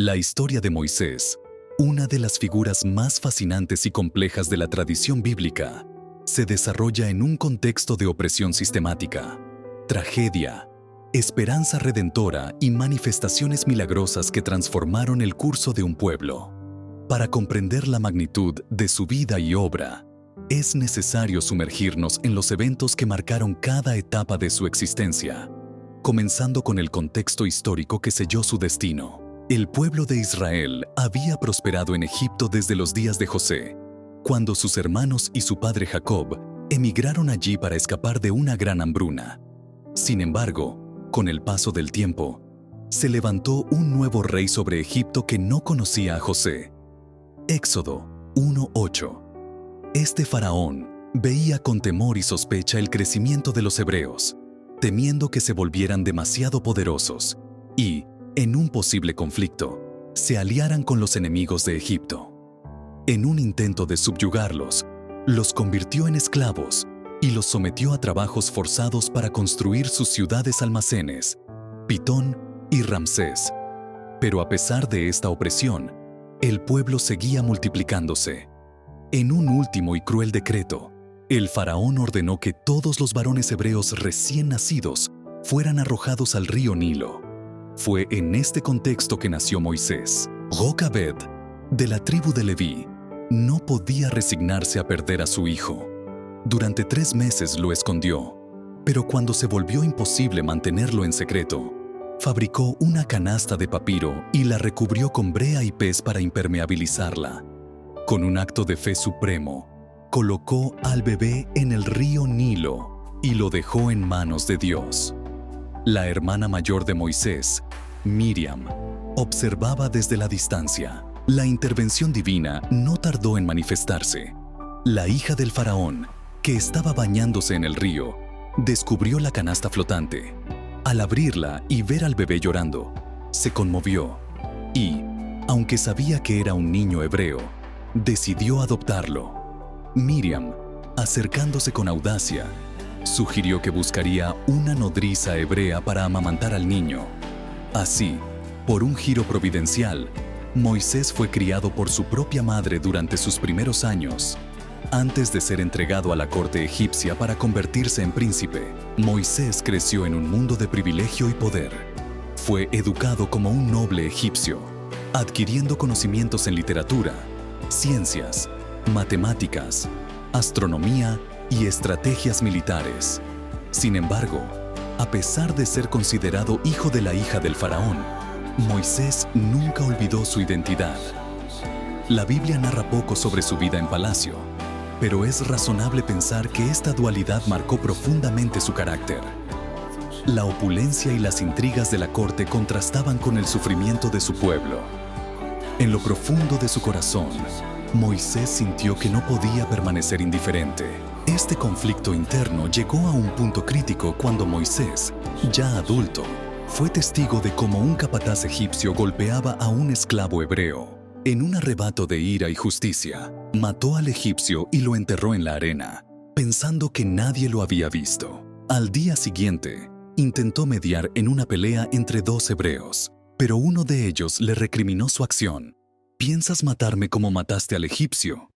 La historia de Moisés, una de las figuras más fascinantes y complejas de la tradición bíblica, se desarrolla en un contexto de opresión sistemática, tragedia, esperanza redentora y manifestaciones milagrosas que transformaron el curso de un pueblo. Para comprender la magnitud de su vida y obra, es necesario sumergirnos en los eventos que marcaron cada etapa de su existencia, comenzando con el contexto histórico que selló su destino. El pueblo de Israel había prosperado en Egipto desde los días de José, cuando sus hermanos y su padre Jacob emigraron allí para escapar de una gran hambruna. Sin embargo, con el paso del tiempo, se levantó un nuevo rey sobre Egipto que no conocía a José. Éxodo 1:8. Este faraón veía con temor y sospecha el crecimiento de los hebreos, temiendo que se volvieran demasiado poderosos y, en un posible conflicto, se aliaran con los enemigos de Egipto. En un intento de subyugarlos, los convirtió en esclavos y los sometió a trabajos forzados para construir sus ciudades almacenes, Pitón y Ramsés. Pero a pesar de esta opresión, el pueblo seguía multiplicándose. En un último y cruel decreto, el faraón ordenó que todos los varones hebreos recién nacidos fueran arrojados al río Nilo. Fue en este contexto que nació Moisés. Jocabed, de la tribu de Leví, no podía resignarse a perder a su hijo. Durante 3 meses lo escondió, pero cuando se volvió imposible mantenerlo en secreto, fabricó una canasta de papiro y la recubrió con brea y pez para impermeabilizarla. Con un acto de fe supremo, colocó al bebé en el río Nilo y lo dejó en manos de Dios. La hermana mayor de Moisés, Miriam, observaba desde la distancia. La intervención divina no tardó en manifestarse. La hija del faraón, que estaba bañándose en el río, descubrió la canasta flotante. Al abrirla y ver al bebé llorando, se conmovió y, aunque sabía que era un niño hebreo, decidió adoptarlo. Miriam, acercándose con audacia, sugirió que buscaría una nodriza hebrea para amamantar al niño. Así, por un giro providencial, Moisés fue criado por su propia madre durante sus primeros años. Antes de ser entregado a la corte egipcia para convertirse en príncipe, Moisés creció en un mundo de privilegio y poder. Fue educado como un noble egipcio, adquiriendo conocimientos en literatura, ciencias, matemáticas, astronomía y estrategias militares. Sin embargo, a pesar de ser considerado hijo de la hija del faraón, Moisés nunca olvidó su identidad. La Biblia narra poco sobre su vida en palacio, pero es razonable pensar que esta dualidad marcó profundamente su carácter. La opulencia y las intrigas de la corte contrastaban con el sufrimiento de su pueblo. En lo profundo de su corazón, Moisés sintió que no podía permanecer indiferente. Este conflicto interno llegó a un punto crítico cuando Moisés, ya adulto, fue testigo de cómo un capataz egipcio golpeaba a un esclavo hebreo. En un arrebato de ira y justicia, mató al egipcio y lo enterró en la arena, pensando que nadie lo había visto. Al día siguiente, intentó mediar en una pelea entre 2 hebreos, pero uno de ellos le recriminó su acción. ¿Piensas matarme como mataste al egipcio?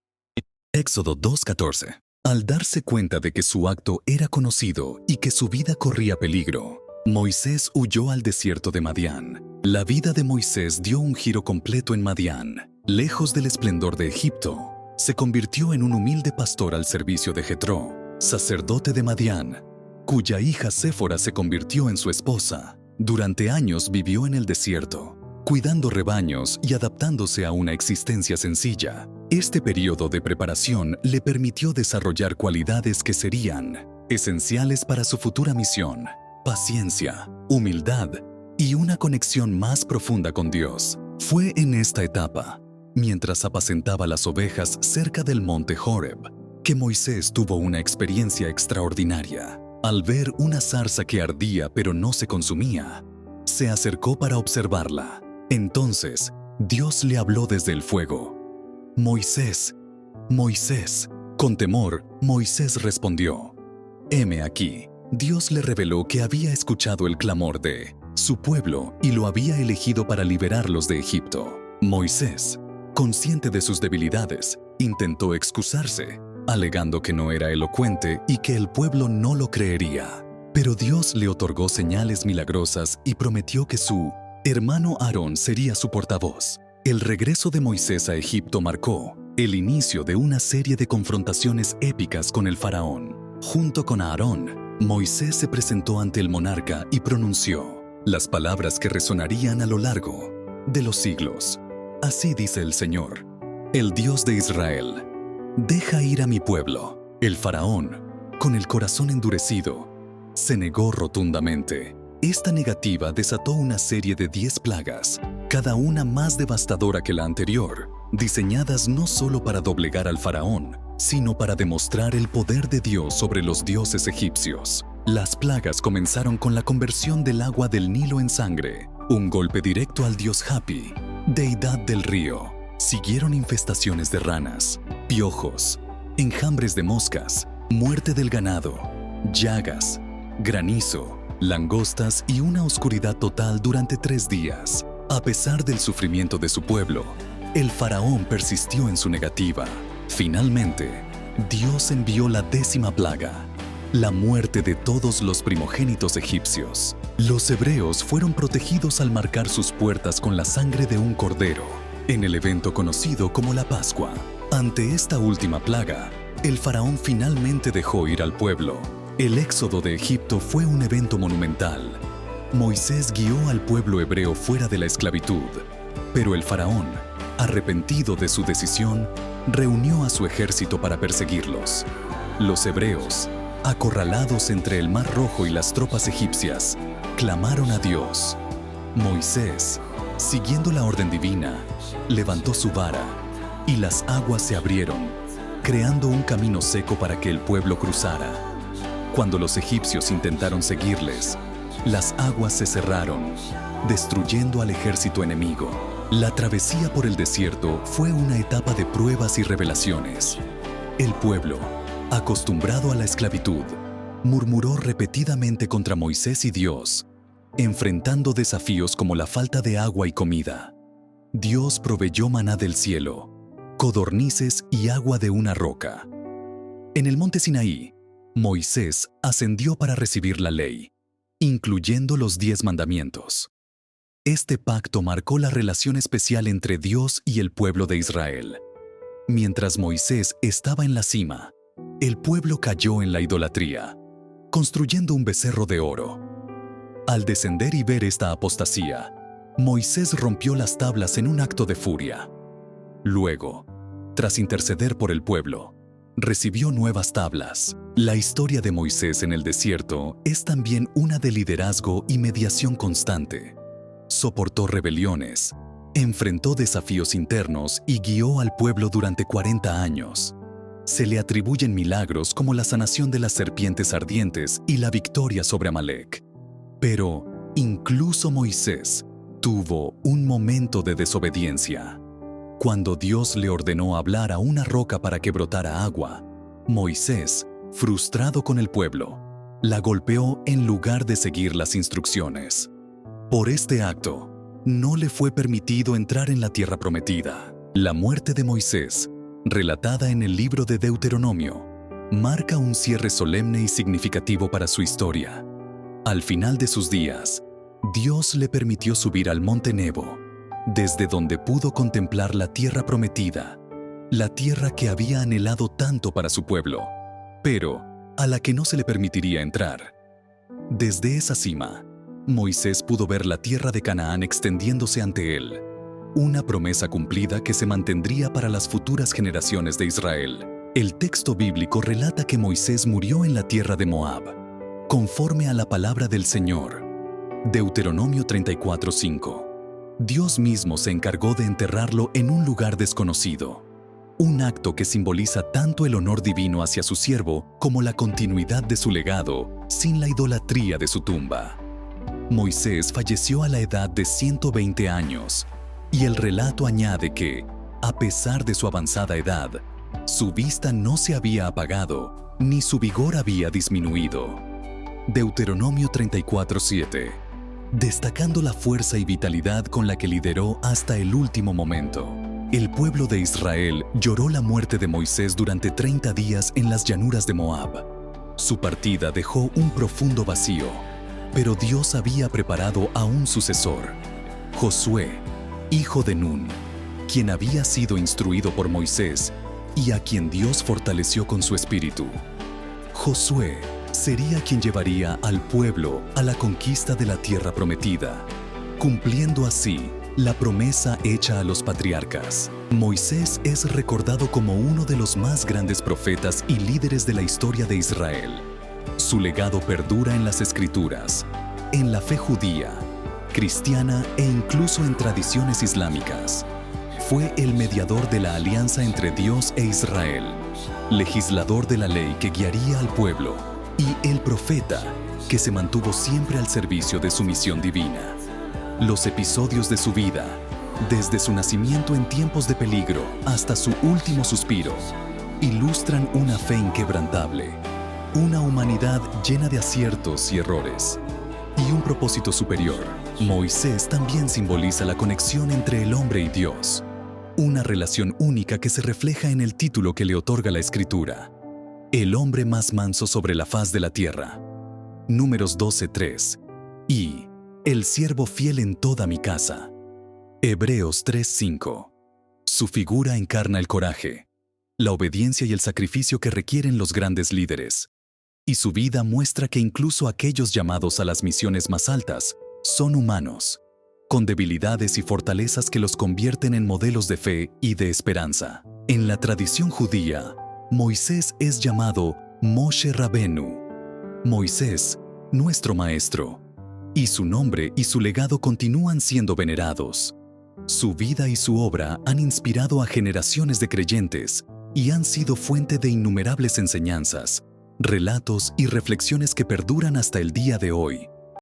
Éxodo 2:14. Al darse cuenta de que su acto era conocido y que su vida corría peligro, Moisés huyó al desierto de Madián. La vida de Moisés dio un giro completo en Madián. Lejos del esplendor de Egipto, se convirtió en un humilde pastor al servicio de Jetro, sacerdote de Madián, cuya hija Séfora se convirtió en su esposa. Durante años vivió en el desierto, cuidando rebaños y adaptándose a una existencia sencilla. Este periodo de preparación le permitió desarrollar cualidades que serían esenciales para su futura misión: paciencia, humildad y una conexión más profunda con Dios. Fue en esta etapa, mientras apacentaba las ovejas cerca del monte Horeb, que Moisés tuvo una experiencia extraordinaria. Al ver una zarza que ardía pero no se consumía, se acercó para observarla. Entonces, Dios le habló desde el fuego. «Moisés, Moisés». Con temor, Moisés respondió: «Heme aquí». Dios le reveló que había escuchado el clamor de su pueblo, y lo había elegido para liberarlos de Egipto. Moisés, consciente de sus debilidades, intentó excusarse, alegando que no era elocuente y que el pueblo no lo creería. Pero Dios le otorgó señales milagrosas y prometió que su hermano Aarón sería su portavoz. El regreso de Moisés a Egipto marcó el inicio de una serie de confrontaciones épicas con el faraón. Junto con Aarón, Moisés se presentó ante el monarca y pronunció las palabras que resonarían a lo largo de los siglos. Así dice el Señor, el Dios de Israel: deja ir a mi pueblo. El faraón, con el corazón endurecido, se negó rotundamente. Esta negativa desató una serie de 10 plagas, cada una más devastadora que la anterior, diseñadas no solo para doblegar al faraón, sino para demostrar el poder de Dios sobre los dioses egipcios. Las plagas comenzaron con la conversión del agua del Nilo en sangre, un golpe directo al dios Hapi, deidad del río. Siguieron infestaciones de ranas, piojos, enjambres de moscas, muerte del ganado, llagas, granizo, langostas y una oscuridad total durante 3 días. A pesar del sufrimiento de su pueblo, el faraón persistió en su negativa. Finalmente, Dios envió la 10ª plaga, la muerte de todos los primogénitos egipcios. Los hebreos fueron protegidos al marcar sus puertas con la sangre de un cordero, en el evento conocido como la Pascua. Ante esta última plaga, el faraón finalmente dejó ir al pueblo. El éxodo de Egipto fue un evento monumental. Moisés guió al pueblo hebreo fuera de la esclavitud, pero el faraón, arrepentido de su decisión, reunió a su ejército para perseguirlos. Los hebreos, acorralados entre el Mar Rojo y las tropas egipcias, clamaron a Dios. Moisés, siguiendo la orden divina, levantó su vara y las aguas se abrieron, creando un camino seco para que el pueblo cruzara. Cuando los egipcios intentaron seguirles, las aguas se cerraron, destruyendo al ejército enemigo. La travesía por el desierto fue una etapa de pruebas y revelaciones. El pueblo, acostumbrado a la esclavitud, murmuró repetidamente contra Moisés y Dios, enfrentando desafíos como la falta de agua y comida. Dios proveyó maná del cielo, codornices y agua de una roca. En el monte Sinaí, Moisés ascendió para recibir la ley, incluyendo los 10 mandamientos. Este pacto marcó la relación especial entre Dios y el pueblo de Israel. Mientras Moisés estaba en la cima, el pueblo cayó en la idolatría, construyendo un becerro de oro. Al descender y ver esta apostasía, Moisés rompió las tablas en un acto de furia. Luego, tras interceder por el pueblo, recibió nuevas tablas. La historia de Moisés en el desierto es también una de liderazgo y mediación constante. Soportó rebeliones, enfrentó desafíos internos y guió al pueblo durante 40 años. Se le atribuyen milagros como la sanación de las serpientes ardientes y la victoria sobre Amalek. Pero incluso Moisés tuvo un momento de desobediencia. Cuando Dios le ordenó hablar a una roca para que brotara agua, Moisés, frustrado con el pueblo, la golpeó en lugar de seguir las instrucciones. Por este acto, no le fue permitido entrar en la tierra prometida. La muerte de Moisés, relatada en el libro de Deuteronomio, marca un cierre solemne y significativo para su historia. Al final de sus días, Dios le permitió subir al monte Nebo, desde donde pudo contemplar la tierra prometida, la tierra que había anhelado tanto para su pueblo, pero a la que no se le permitiría entrar. Desde esa cima, Moisés pudo ver la tierra de Canaán extendiéndose ante él, una promesa cumplida que se mantendría para las futuras generaciones de Israel. El texto bíblico relata que Moisés murió en la tierra de Moab, conforme a la palabra del Señor. Deuteronomio 34:5. Dios mismo se encargó de enterrarlo en un lugar desconocido, un acto que simboliza tanto el honor divino hacia su siervo como la continuidad de su legado sin la idolatría de su tumba. Moisés falleció a la edad de 120 años, y el relato añade que, a pesar de su avanzada edad, su vista no se había apagado, ni su vigor había disminuido. Deuteronomio 34:7. destacando la fuerza y vitalidad con la que lideró hasta el último momento. El pueblo de Israel lloró la muerte de Moisés durante 30 días en las llanuras de Moab. Su partida dejó un profundo vacío, pero Dios había preparado a un sucesor, Josué, hijo de Nun, quien había sido instruido por Moisés y a quien Dios fortaleció con su espíritu. Josué sería quien llevaría al pueblo a la conquista de la tierra prometida, cumpliendo así la promesa hecha a los patriarcas. Moisés es recordado como uno de los más grandes profetas y líderes de la historia de Israel. Su legado perdura en las Escrituras, en la fe judía, cristiana e incluso en tradiciones islámicas. Fue el mediador de la alianza entre Dios e Israel, legislador de la ley que guiaría al pueblo y el profeta que se mantuvo siempre al servicio de su misión divina. Los episodios de su vida, desde su nacimiento en tiempos de peligro hasta su último suspiro, ilustran una fe inquebrantable, una humanidad llena de aciertos y errores, y un propósito superior. Moisés también simboliza la conexión entre el hombre y Dios, una relación única que se refleja en el título que le otorga la Escritura: el hombre más manso sobre la faz de la tierra. Números 12:3. Y el siervo fiel en toda mi casa. Hebreos 3:5. Su figura encarna el coraje, la obediencia y el sacrificio que requieren los grandes líderes. Y su vida muestra que incluso aquellos llamados a las misiones más altas son humanos, con debilidades y fortalezas que los convierten en modelos de fe y de esperanza. En la tradición judía, Moisés es llamado Moshe Rabenu, Moisés, nuestro maestro, y su nombre y su legado continúan siendo venerados. Su vida y su obra han inspirado a generaciones de creyentes y han sido fuente de innumerables enseñanzas, relatos y reflexiones que perduran hasta el día de hoy.